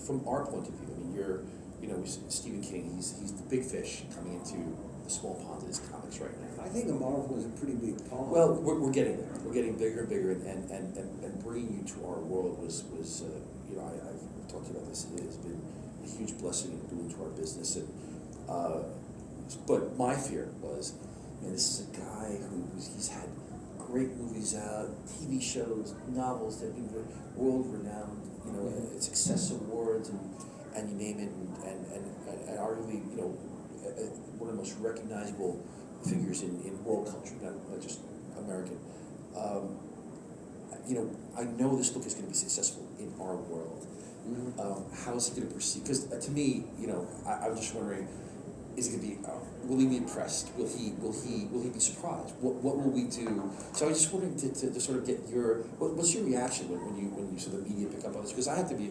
from our point of view, I mean, Stephen King, he's the big fish coming into the small pond in his comics right now. I think a Marvel is a pretty big pond. Well, we're getting there. We're getting bigger and bigger, and bringing you to our world was I've talked about this. It has been a huge blessing and boon to our business. And but my fear was, this is a guy he's had great movies out, TV shows, novels that have been world renowned. Success awards and you name it, and arguably one of the most recognizable figures in world culture, not just American. I know this book is going to be successful in our world. Mm-hmm. How is he going to proceed? Because to me, I'm just wondering, is it going to be? Will he be impressed? Will he be surprised? What will we do? So I was just wondering to sort of get what's your reaction when you sort of the media pick up on this? Because I have to be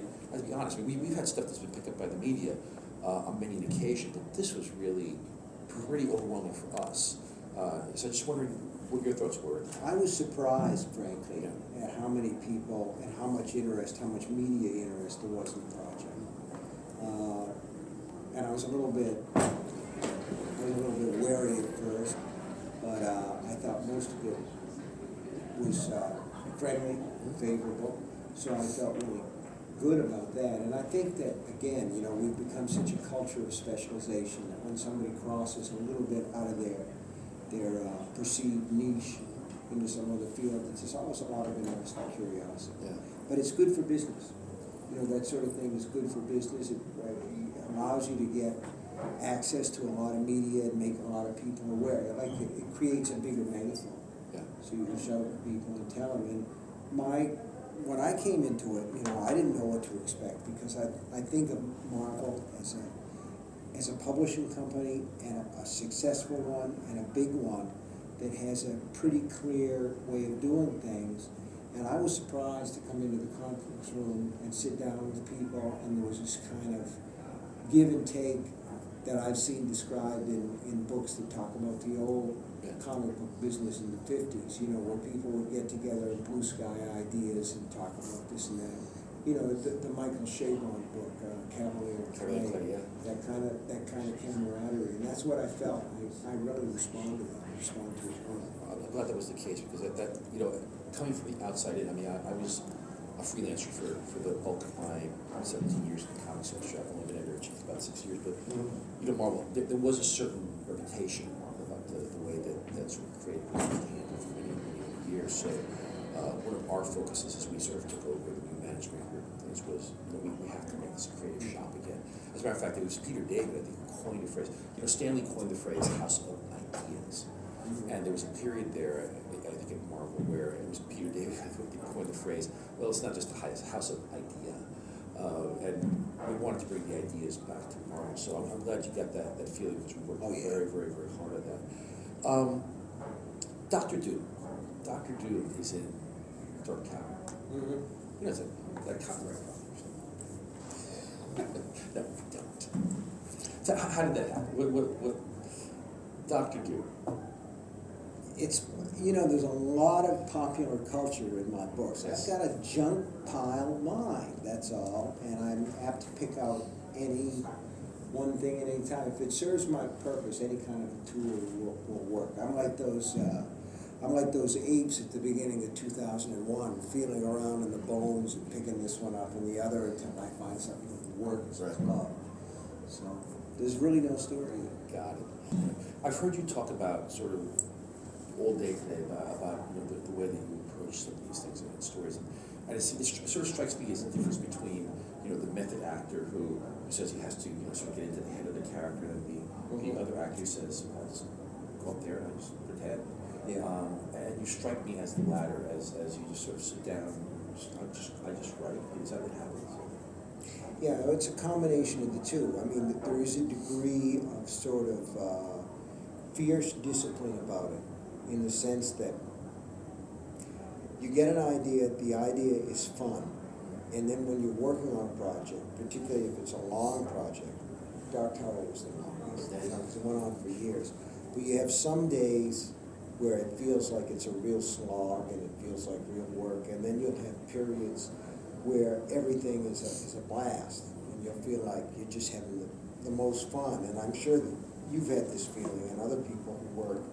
honest. I mean, we've had stuff that's been picked up by the media on many an occasion, but this was really pretty overwhelming for us. So I'm just wondering what your thoughts were. I was surprised, frankly, at how many people and how much media interest there was in the project. And I was a little bit wary at first, but I thought most of it was friendly, favorable, so I felt really good about that. And I think that, again, we've become such a culture of specialization that when somebody crosses a little bit out of their perceived niche into some other field, there's always a lot of interest and curiosity. Yeah. But it's good for business. That sort of thing is good for business. It allows you to get access to a lot of media and make a lot of people aware. It creates a bigger megaphone. Yeah. So you can shout at people and tell them. And when I came into it, I didn't know what to expect, because I think of Marvel as a publishing company, and a successful one and a big one that has a pretty clear way of doing things. And I was surprised to come into the conference room and sit down with people, and there was this kind of give and take that I've seen described in books that talk about the old comic book business in the 50s, where people would get together and blue sky ideas and talk about this and that. The Michael Chabon book, Cavalier Clay, yeah. that kind of camaraderie, and that's what I felt. I really responded to it. I'm glad that was the case, because that coming from the outside in, I was a freelancer for the bulk of my 17 years in the comics industry. I've only been editor-in-chief about 6 years, but Marvel, there was a certain reputation about the way that sort of creative was handled for many years. So one of our focuses as we sort of took over the new management group and things was, we have to make this a creative shop again. As a matter of fact, it was Peter David, I think, who coined the phrase. Stanley coined the phrase "house of ideas," and there was a period there, I think in Marvel, where it was Peter David who coined the phrase, well, it's not just a house of idea, and we wanted to bring the ideas back to Marvel. So I'm glad you got that feeling, because we worked very, very, very hard at that. Dr. Doom. Dr. Doom is in Dark Tower. Mm-hmm. It's that copyright problem. No, we don't. So how did that happen? What Dr. Doom? It's, there's a lot of popular culture in my books. Yes. I've got a junk pile mind, that's all, and I'm apt to pick out any one thing at any time. If it serves my purpose, any kind of a tool will work. I'm like those apes at the beginning of 2001, feeling around in the bones and picking this one up and the other until I find something that works as well. So there's really no story there. Got it. I've heard you talk about sort of all day today about the way that you approach some of these things and stories, and it sort of strikes me as the difference between the method actor who says he has to sort of get into the head of the character, and the other actor who says, I'll just go up there and I just pretend. Yeah. And you strike me as the latter, as you just sort of sit down, I just write. Is that what happens? Yeah, it's a combination of the two. There is a degree of sort of fierce discipline about it, in the sense that you get an idea, the idea is fun, and then when you're working on a project, particularly if it's a long project, Dark Tower was the longest, because it went on for years, but you have some days where it feels like it's a real slog and it feels like real work, and then you'll have periods where everything is a blast. you'll feel like you're just having the most fun. And I'm sure that you've had this feeling, and other people who work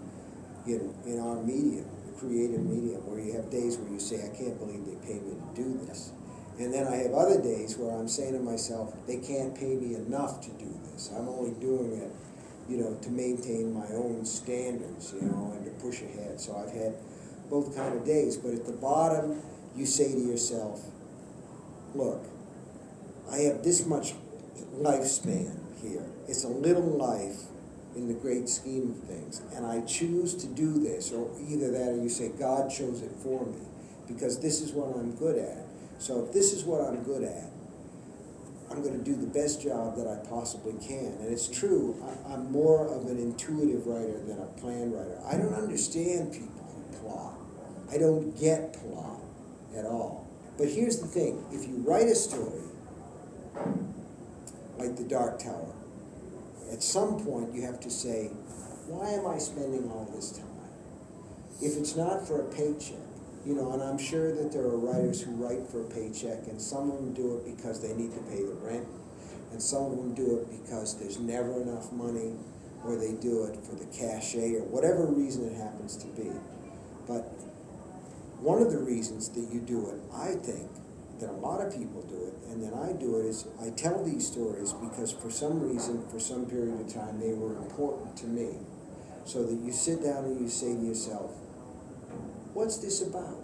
in our medium, the creative medium, where you have days where you say, I can't believe they pay me to do this. And then I have other days where I'm saying to myself, they can't pay me enough to do this. I'm only doing it, to maintain my own standards, and to push ahead. So I've had both kind of days. But at the bottom, you say to yourself, look, I have this much lifespan here. It's a little life in the great scheme of things. And I choose to do this, or either that or you say, God chose it for me, because this is what I'm good at. So if this is what I'm good at, I'm going to do the best job that I possibly can. And it's true, I'm more of an intuitive writer than a plan writer. I don't understand people who plot. I don't get plot at all. But here's the thing, if you write a story, like The Dark Tower, at some point you have to say, why am I spending all this time? If it's not for a paycheck, and I'm sure that there are writers who write for a paycheck, and some of them do it because they need to pay the rent, and some of them do it because there's never enough money, or they do it for the cachet, or whatever reason it happens to be. But one of the reasons that you do it, I think, that a lot of people do it, and that I do it, is I tell these stories because for some reason, for some period of time, they were important to me. So that you sit down and you say to yourself, what's this about?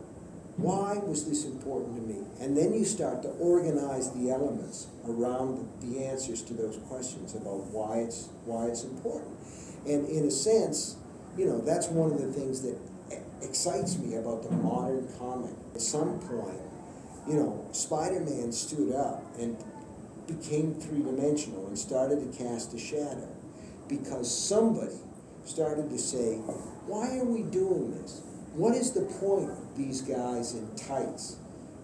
Why was this important to me? And then you start to organize the elements around the answers to those questions about why it's important. And in a sense, that's one of the things that excites me about the modern comic. At some point, Spider-Man stood up and became three-dimensional and started to cast a shadow because somebody started to say, why are we doing this? What is the point of these guys in tights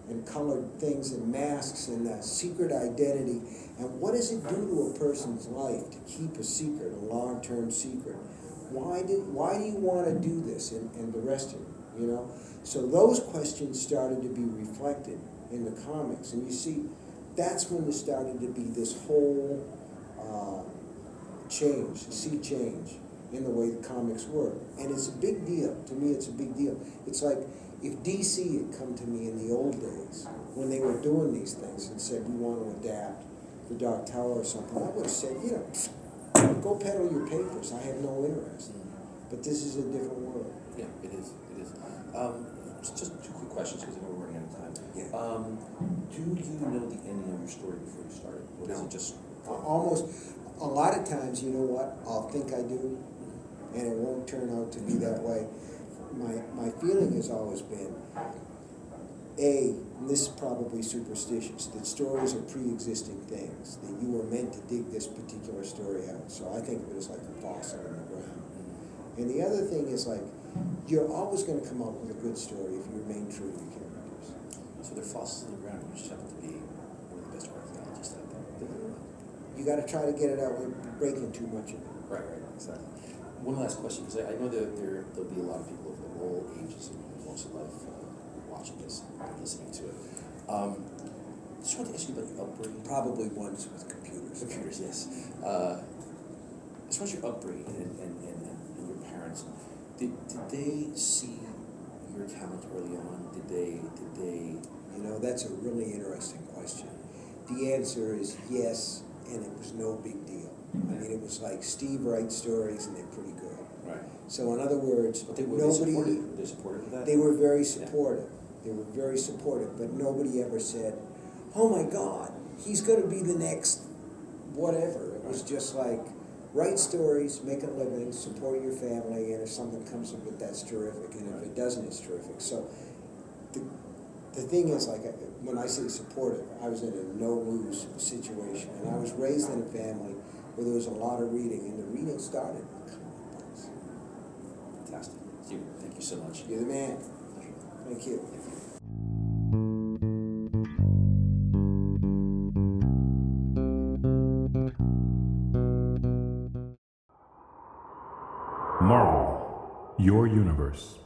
and colored things and masks and a secret identity? And what does it do to a person's life to keep a secret, a long-term secret? Why do you want to do this and the rest of it, So those questions started to be reflected in the comics. And you see, that's when there started to be this whole sea change in the way the comics work. And it's a big deal. To me, it's a big deal. It's like if DC had come to me in the old days when they were doing these things and said, we want to adapt The Dark Tower or something, I would have said, go peddle your papers. I have no interest. But this is a different world. Yeah, it is. Just two quick questions because I know we're running out of time. Yeah. Do you know the ending of your story before you start it? Or is it just... Almost, a lot of times, you know what, I'll think I do, and it won't turn out to be that way. My feeling has always been, and this is probably superstitious, that stories are pre-existing things, that you were meant to dig this particular story out. So I think of it as like a fossil in the ground. And the other thing is like, you're always going to come up with a good story if you remain true to your characters. So they're fossils in the ground, you just happen to be one of the best archaeologists out there. You got to try to get it out without breaking too much of it. Right, exactly. One last question, because I know that there'll be a lot of people of all ages and walks of life watching this and listening to it. Just wanted to ask you about your upbringing. Probably ones with computers. Computers, yes. As far as your upbringing and your parents, did they see your talent early on? Did they? That's a really interesting question. The answer is yes, and it was no big deal. I mean, it was like Steve writes stories and they're pretty good. Right. So in other words, But they were supportive of that? They were very supportive. They were very supportive, but nobody ever said, oh my God, he's going to be the next whatever. It was just like, write stories, make a living, support your family, and if something comes of it, that's terrific, and if it doesn't, it's terrific. So the thing is, like, when I say supportive, I was in a no-lose situation, and I was raised in a family where there was a lot of reading, and the reading started with comic books. Fantastic. Steve, thank you so much. You're the man. Thank you. Marvel, your universe.